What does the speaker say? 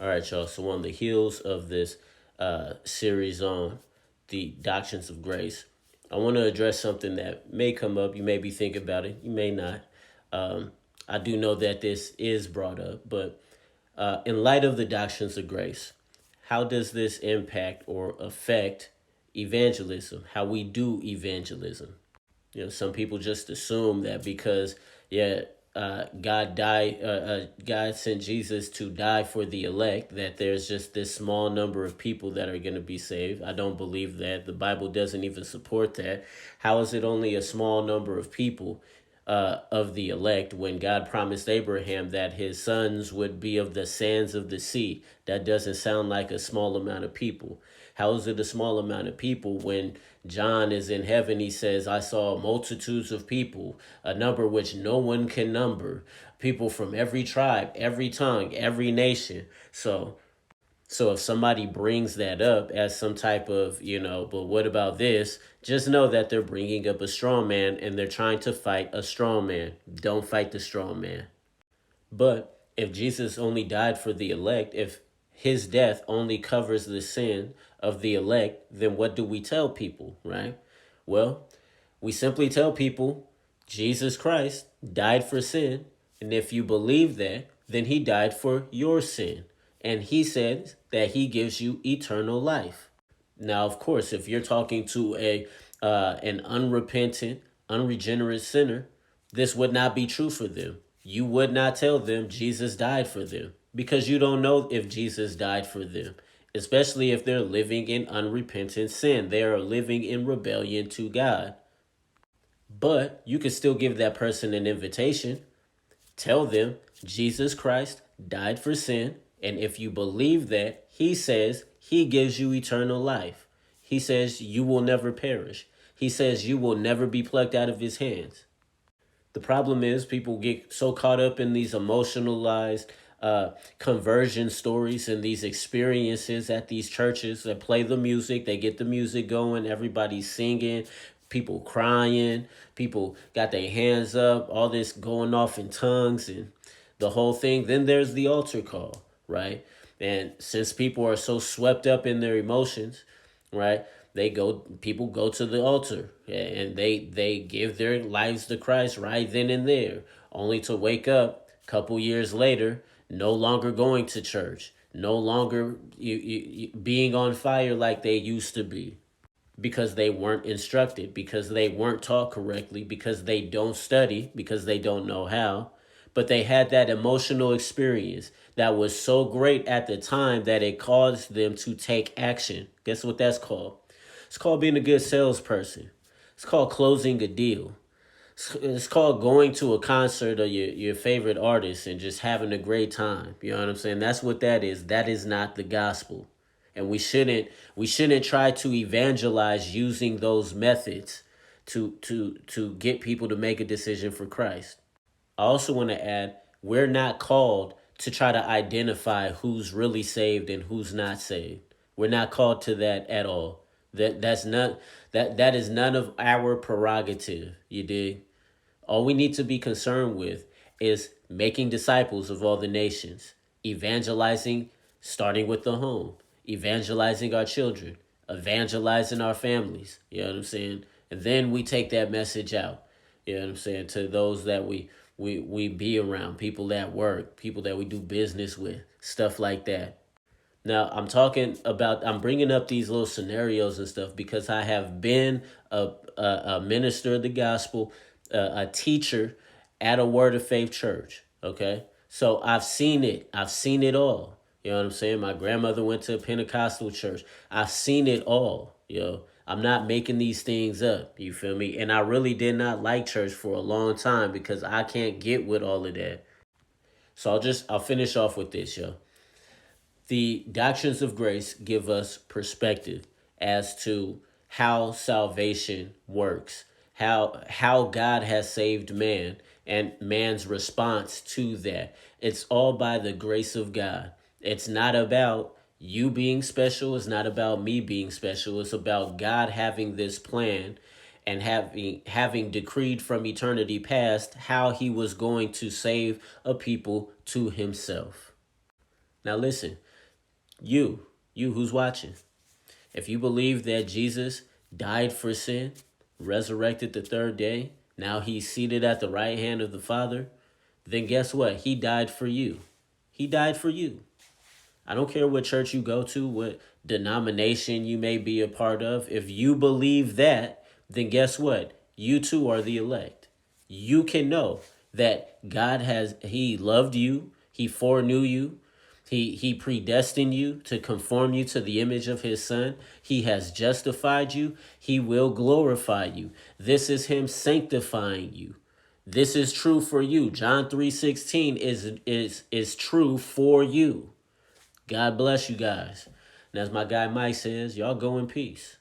All right, y'all. So on the heels of this series on the doctrines of grace, I want to address something that may come up. You may be thinking about it. You may not. Um, I do know that this is brought up, but in light of the doctrines of grace, how does this impact or affect evangelism? How we do evangelism? Some people just assume that because, God sent Jesus to die for the elect, that there's just this small number of people that are going to be saved. I don't believe that. The Bible doesn't even support that. How is it only a small number of people of the elect when God promised Abraham that his sons would be of the sands of the sea? That doesn't sound like a small amount of people. How is it a small amount of people when John is in heaven? He says, I saw multitudes of people, a number which no one can number, people from every tribe, every tongue, every nation. So if somebody brings that up as some type of, but what about this? Just know that they're bringing up a straw man and they're trying to fight a straw man. Don't fight the straw man. But if Jesus only died for the elect, if his death only covers the sin of the elect, then what do we tell people, right? Well, we simply tell people Jesus Christ died for sin. And if you believe that, then he died for your sin. And he says that he gives you eternal life. Now, of course, if you're talking to an unrepentant, unregenerate sinner, this would not be true for them. You would not tell them Jesus died for them because you don't know if Jesus died for them, especially if they're living in unrepentant sin. They are living in rebellion to God. But you can still give that person an invitation. Tell them Jesus Christ died for sin. And if you believe that, he says he gives you eternal life. He says you will never perish. He says you will never be plucked out of his hands. The problem is people get so caught up in these emotionalized conversion stories and these experiences at these churches that play the music. They get the music going. Everybody's singing. People crying. People got their hands up. All this going off in tongues and the whole thing. Then there's the altar call, right? And since people are so swept up in their emotions, right? People go to the altar and they give their lives to Christ right then and there, only to wake up a couple years later, no longer going to church, no longer being on fire like they used to be because they weren't instructed, because they weren't taught correctly, because they don't study, because they don't know how. But they had that emotional experience that was so great at the time that it caused them to take action. Guess what that's called? It's called being a good salesperson. It's called closing a deal. It's called going to a concert of your favorite artist and just having a great time. You know what I'm saying? That's what that is. That is not the gospel. And we shouldn't try to evangelize using those methods to get people to make a decision for Christ. I also want to add, we're not called to try to identify who's really saved and who's not saved. We're not called to that at all. That is none of our prerogative. You dig? All we need to be concerned with is making disciples of all the nations, evangelizing, starting with the home, evangelizing our children, evangelizing our families. You know what I'm saying? And then we take that message out. You know what I'm saying? To those that we be around, people at work, people that we do business with, stuff like that. Now, I'm bringing up these little scenarios and stuff because I have been a minister of the gospel, a teacher at a Word of Faith church. Okay. So I've seen it. I've seen it all. You know what I'm saying? My grandmother went to a Pentecostal church. I've seen it all. I'm not making these things up. You feel me? And I really did not like church for a long time because I can't get with all of that. So I'll finish off with this, yo. The doctrines of grace give us perspective as to how salvation works, how God has saved man and man's response to that. It's all by the grace of God. It's not about you being special, it's not about me being special. It's about God having this plan and having decreed from eternity past how he was going to save a people to himself. Now listen, You who's watching. If you believe that Jesus died for sin, resurrected the third day, now he's seated at the right hand of the Father, then guess what? He died for you. He died for you. I don't care what church you go to, what denomination you may be a part of. If you believe that, then guess what? You too are the elect. You can know that he loved you, he foreknew you, he predestined you to conform you to the image of his son. He has justified you. He will glorify you. This is him sanctifying you. This is true for you. John 3:16 is true for you. God bless you guys. And as my guy Mike says, y'all go in peace.